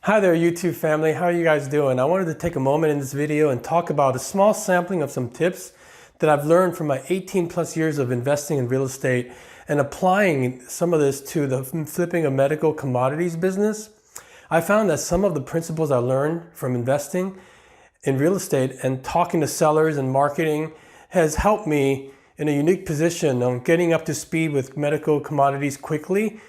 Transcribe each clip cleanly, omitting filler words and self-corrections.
Hi there, YouTube family. How are you guys doing? I wanted to take a moment in this video and talk about a small sampling of some tips that I've learned from my 18 plus years of investing in real estate and applying some of this to the flipping a medical commodities business. I found that some of the principles I learned from investing in real estate and talking to sellers and marketing has helped me in a unique position on getting up to speed with medical commodities quickly.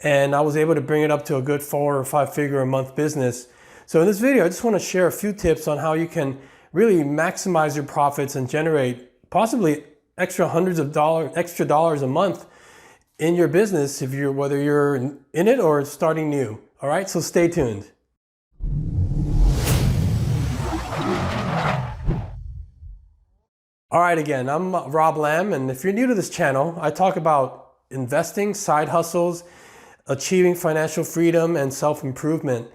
And I was able to bring it up to a good 4 or 5 figure a month business. So in this video, I just want to share a few tips on how you can really maximize your profits and generate possibly extra hundreds of dollars a month in your business whether you're in it or starting new. All right, so stay tuned. All right, again, I'm Rob Lamb, and if you're new to this channel, I talk about investing, side hustles, achieving financial freedom, and self-improvement.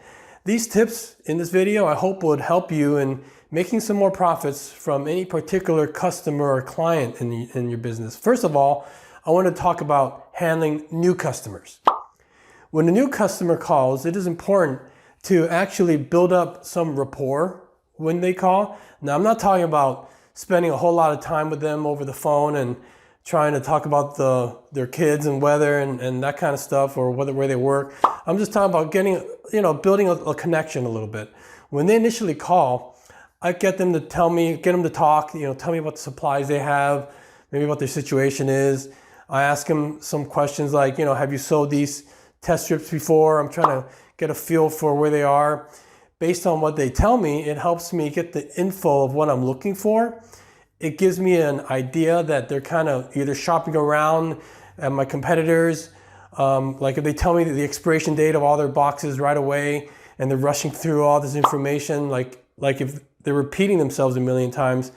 These tips in this video I hope would help you in making some more profits from any particular customer or client in your business. First of all, I want to talk about handling new customers. When a new customer calls, it is important to actually build up some rapport when they call. Now, I'm not talking about spending a whole lot of time with them over the phone and trying to talk about their kids and weather and that kind of stuff, or where they work. I'm just talking about building a connection a little bit. When they initially call, I get them to talk, tell me about the supplies they have, maybe what their situation is. I ask them some questions like, have you sold these test strips before? I'm trying to get a feel for where they are. Based on what they tell me, it helps me get the info of what I'm looking for. It gives me an idea that they're kind of either shopping around at my competitors, like if they tell me the expiration date of all their boxes right away and they're rushing through all this information, like if they're repeating themselves a million times,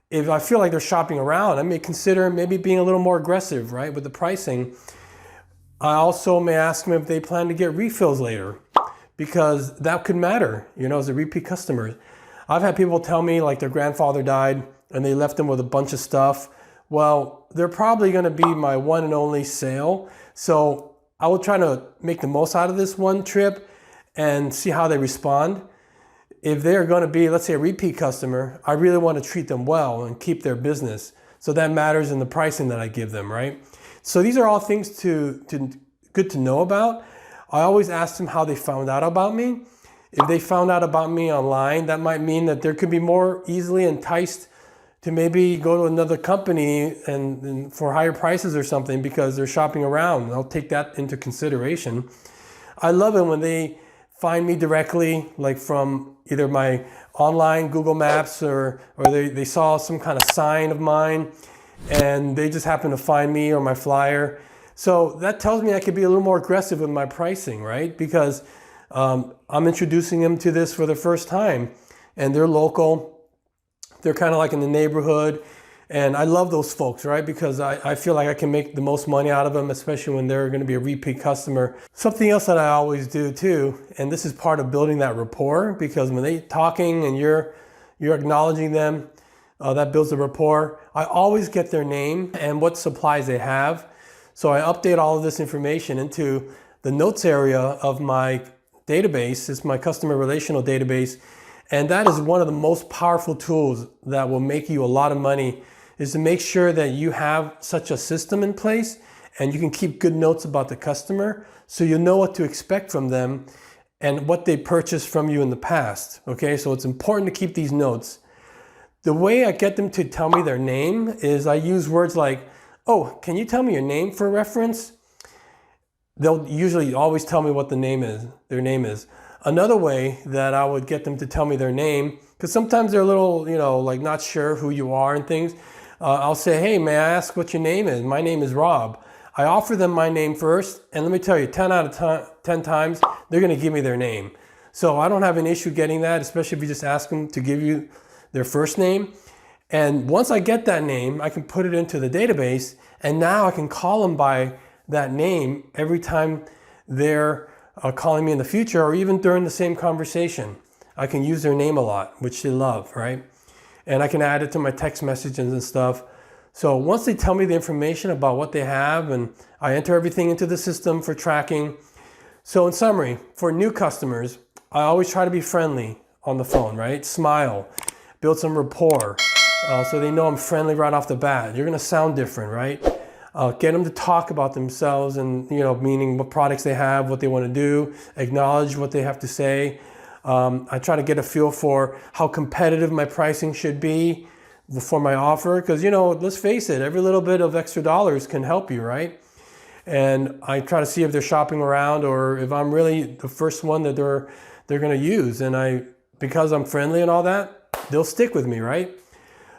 if I feel like they're shopping around, I may consider maybe being a little more aggressive, right, with the pricing. I also may ask them if they plan to get refills later, because that could matter, as a repeat customer. I've had people tell me like their grandfather died and they left them with a bunch of stuff. Well, they're probably going to be my one and only sale. So I will try to make the most out of this one trip and see how they respond. If they're going to be, let's say, a repeat customer, I really want to treat them well and keep their business. So that matters in the pricing that I give them, right? So these are all things good to know about. I always ask them how they found out about me. If they found out about me online, that might mean that they could be more easily enticed to maybe go to another company and for higher prices or something because they're shopping around. I'll take that into consideration. I love it when they find me directly, like from either my online Google Maps or they saw some kind of sign of mine and they just happen to find me or my flyer. So that tells me I could be a little more aggressive with my pricing, right? Because I'm introducing them to this for the first time and they're local. They're kind of like in the neighborhood. And I love those folks, right? Because I feel like I can make the most money out of them, especially when they're going to be a repeat customer. Something else that I always do too, and this is part of building that rapport, because when they're talking and you're acknowledging them, that builds a rapport. I always get their name and what supplies they have. So I update all of this information into the notes area of my database. It's my customer relational database. And that is one of the most powerful tools that will make you a lot of money, is to make sure that you have such a system in place and you can keep good notes about the customer so you know what to expect from them and what they purchased from you in the past. Okay, so it's important to keep these notes. The way I get them to tell me their name is I use words like, oh, can you tell me your name for reference? They'll usually always tell me what their name is. Another way that I would get them to tell me their name, because sometimes they're a little, like not sure who you are and things. I'll say, hey, may I ask what your name is? My name is Rob. I offer them my name first, and let me tell you, 10 out of 10 times, they're going to give me their name. So I don't have an issue getting that, especially if you just ask them to give you their first name. And once I get that name, I can put it into the database, and now I can call them by that name every time they're calling me in the future, or even during the same conversation. I can use their name a lot, which they love, right? And I can add it to my text messages and stuff. So once they tell me the information about what they have, and I enter everything into the system for tracking. So in summary, for new customers, I always try to be friendly on the phone, right? Smile, build some rapport, so they know I'm friendly right off the bat. You're gonna sound different, right? Get them to talk about themselves and, meaning what products they have, what they want to do, acknowledge what they have to say. I try to get a feel for how competitive my pricing should be for my offer, because, let's face it, every little bit of extra dollars can help you, right? And I try to see if they're shopping around or if I'm really the first one that they're going to use. And because I'm friendly and all that, they'll stick with me, right?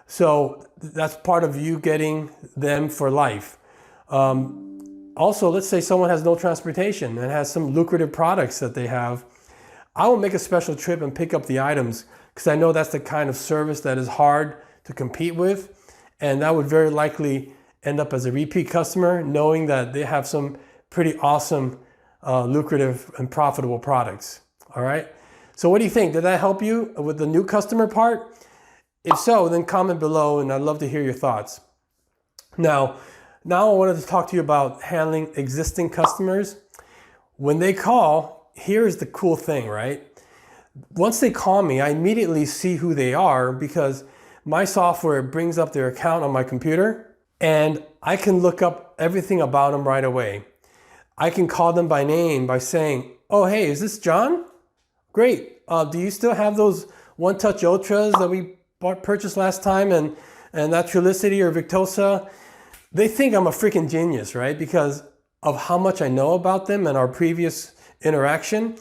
So that's part of you getting them for life. Also, let's say someone has no transportation and has some lucrative products that they have. I will make a special trip and pick up the items because I know that's the kind of service that is hard to compete with. And that would very likely end up as a repeat customer, knowing that they have some pretty awesome, lucrative and profitable products. All right. So what do you think? Did that help you with the new customer part? If so, then comment below and I'd love to hear your thoughts. Now I wanted to talk to you about handling existing customers. When they call, here's the cool thing, right? Once they call me, I immediately see who they are because my software brings up their account on my computer and I can look up everything about them right away. I can call them by name by saying, oh, hey, is this John? Great. Do you still have those One Touch Ultras that we purchased last time and that Trulicity or Victosa? They think I'm a freaking genius, right? Because of how much I know about them and our previous interaction.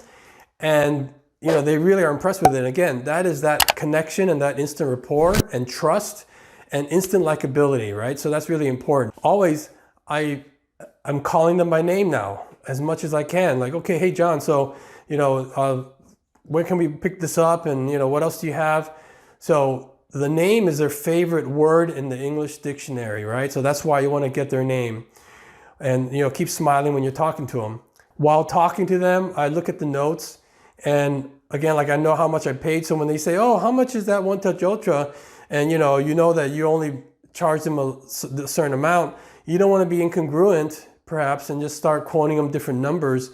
And, they really are impressed with it. Again, that is that connection and that instant rapport and trust and instant likability, right? So that's really important. Always, I'm calling them by name now as much as I can. Like, okay, hey, John, so, when can we pick this up? And, what else do you have? So the name is their favorite word in the English dictionary, right? So that's why you want to get their name and, keep smiling when you're talking to them. While talking to them, I look at the notes and again, like I know how much I paid. So when they say, oh, how much is that One Touch Ultra? And, you know that you only charge them a certain amount. You don't want to be incongruent perhaps and just start quoting them different numbers.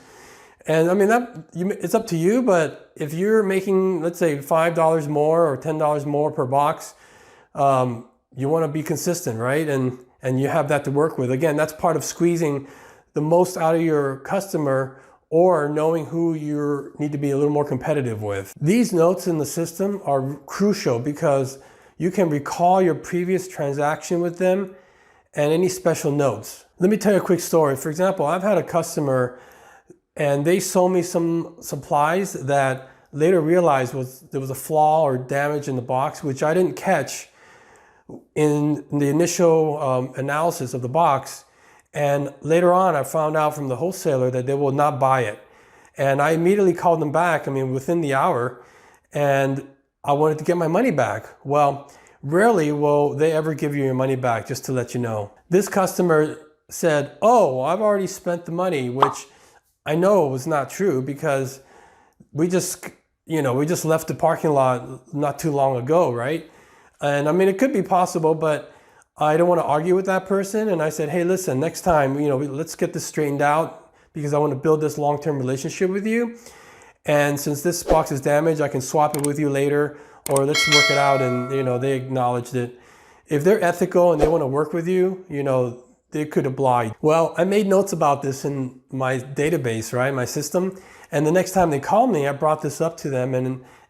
And I mean, it's up to you, but if you're making, let's say $5 more or $10 more per box, you want to be consistent, right? And you have that to work with. Again, that's part of squeezing the most out of your customer or knowing who you need to be a little more competitive with. These notes in the system are crucial because you can recall your previous transaction with them and any special notes. Let me tell you a quick story. For example, I've had a customer and they sold me some supplies that later realized there was a flaw or damage in the box, which I didn't catch in the initial analysis of the box. And later on, I found out from the wholesaler that they will not buy it. And I immediately called them back, within the hour, and I wanted to get my money back. Well, rarely will they ever give you your money back, just to let you know. This customer said, oh, I've already spent the money, which I know was not true because we just left the parking lot not too long ago, right? And it could be possible, but I don't want to argue with that person. And I said, hey, listen, next time, let's get this straightened out because I want to build this long-term relationship with you. And since this box is damaged, I can swap it with you later, or let's work it out. And, they acknowledged it. If they're ethical and they want to work with you, they could oblige. Well, I made notes about this in my database, right? My system. And the next time they called me, I brought this up to them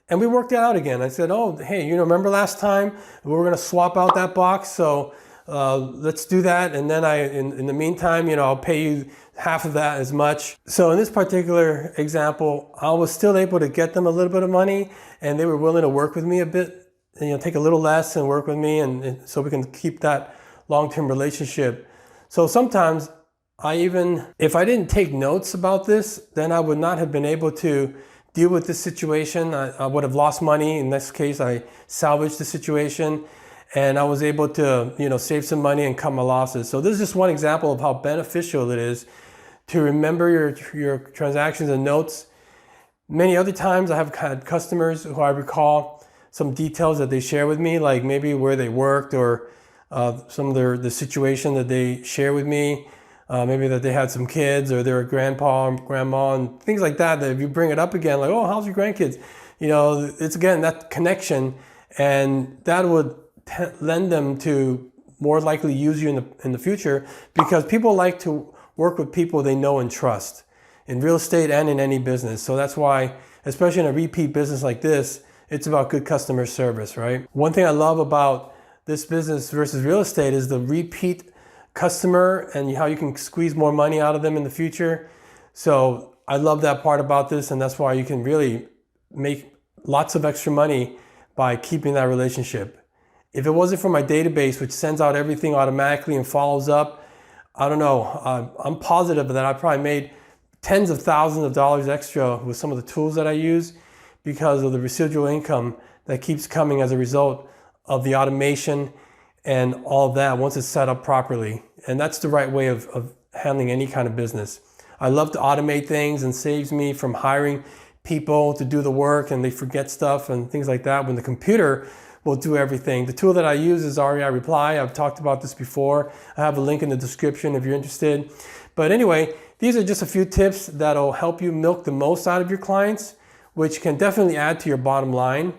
and we worked it out again. I said, oh, hey, remember last time we were going to swap out that box? So let's do that. And then in the meantime, I'll pay you half of that as much. So in this particular example, I was still able to get them a little bit of money and they were willing to work with me a bit, and, take a little less and work with me. And so we can keep that long-term relationship. So sometimes if I didn't take notes about this, then I would not have been able to deal with this situation. I would have lost money. In this case, I salvaged the situation and I was able to, save some money and cut my losses. So this is just one example of how beneficial it is to remember your transactions and notes. Many other times I have had customers who I recall some details that they share with me, like maybe where they worked or some of the situation that they share with me. maybe that they had some kids or they're a grandpa and grandma and things like that, that if you bring it up again, like, oh, how's your grandkids? You know, it's again, that connection, and that would lend them to more likely use you in the future, because people like to work with people they know and trust in real estate and in any business. So that's why, especially in a repeat business like this, it's about good customer service, right? One thing I love about this business versus real estate is the repeat customer and how you can squeeze more money out of them in the future. So I love that part about this, and that's why you can really make lots of extra money by keeping that relationship. If it wasn't for my database, which sends out everything automatically and follows up, I don't know, I'm positive that I probably made tens of thousands of dollars extra with some of the tools that I use, because of the residual income that keeps coming as a result of the automation and all of that once it's set up properly. And that's the right way of handling any kind of business. I love to automate things, and saves me from hiring people to do the work and they forget stuff and things like that, when the computer will do everything. The tool that I use is REI Reply. I've talked about this before. I have a link in the description if you're interested. But anyway, these are just a few tips that'll help you milk the most out of your clients, which can definitely add to your bottom line.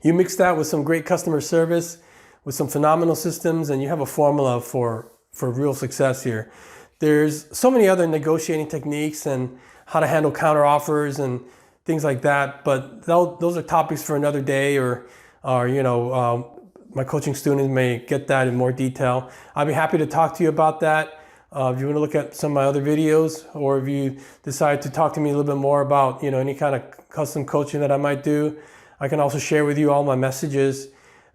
You mix that with some great customer service, with some phenomenal systems, and you have a formula for real success here. There's so many other negotiating techniques and how to handle counter offers and things like that, but those are topics for another day, or you know, my coaching students may get that in more detail. I'd be happy to talk to you about that. If you want to look at some of my other videos, or if you decide to talk to me a little bit more about, you know, any kind of custom coaching that I might do, I can also share with you all my messages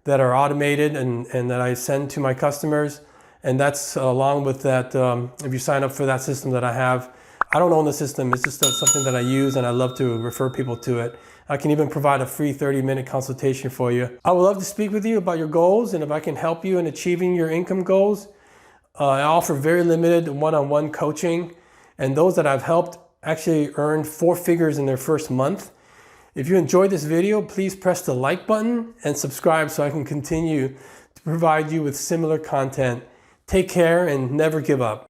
that are automated and that I send to my customers. And that's along with that, if you sign up for that system that I have. I don't own the system, it's just something that I use, and I love to refer people to it. I can even provide a free 30-minute consultation for you. I would love to speak with you about your goals, and if I can help you in achieving your income goals. I offer very limited one-on-one coaching, and those that I've helped actually earned 4 figures in their first month. If you enjoyed this video, please press the like button and subscribe so I can continue to provide you with similar content. Take care and never give up.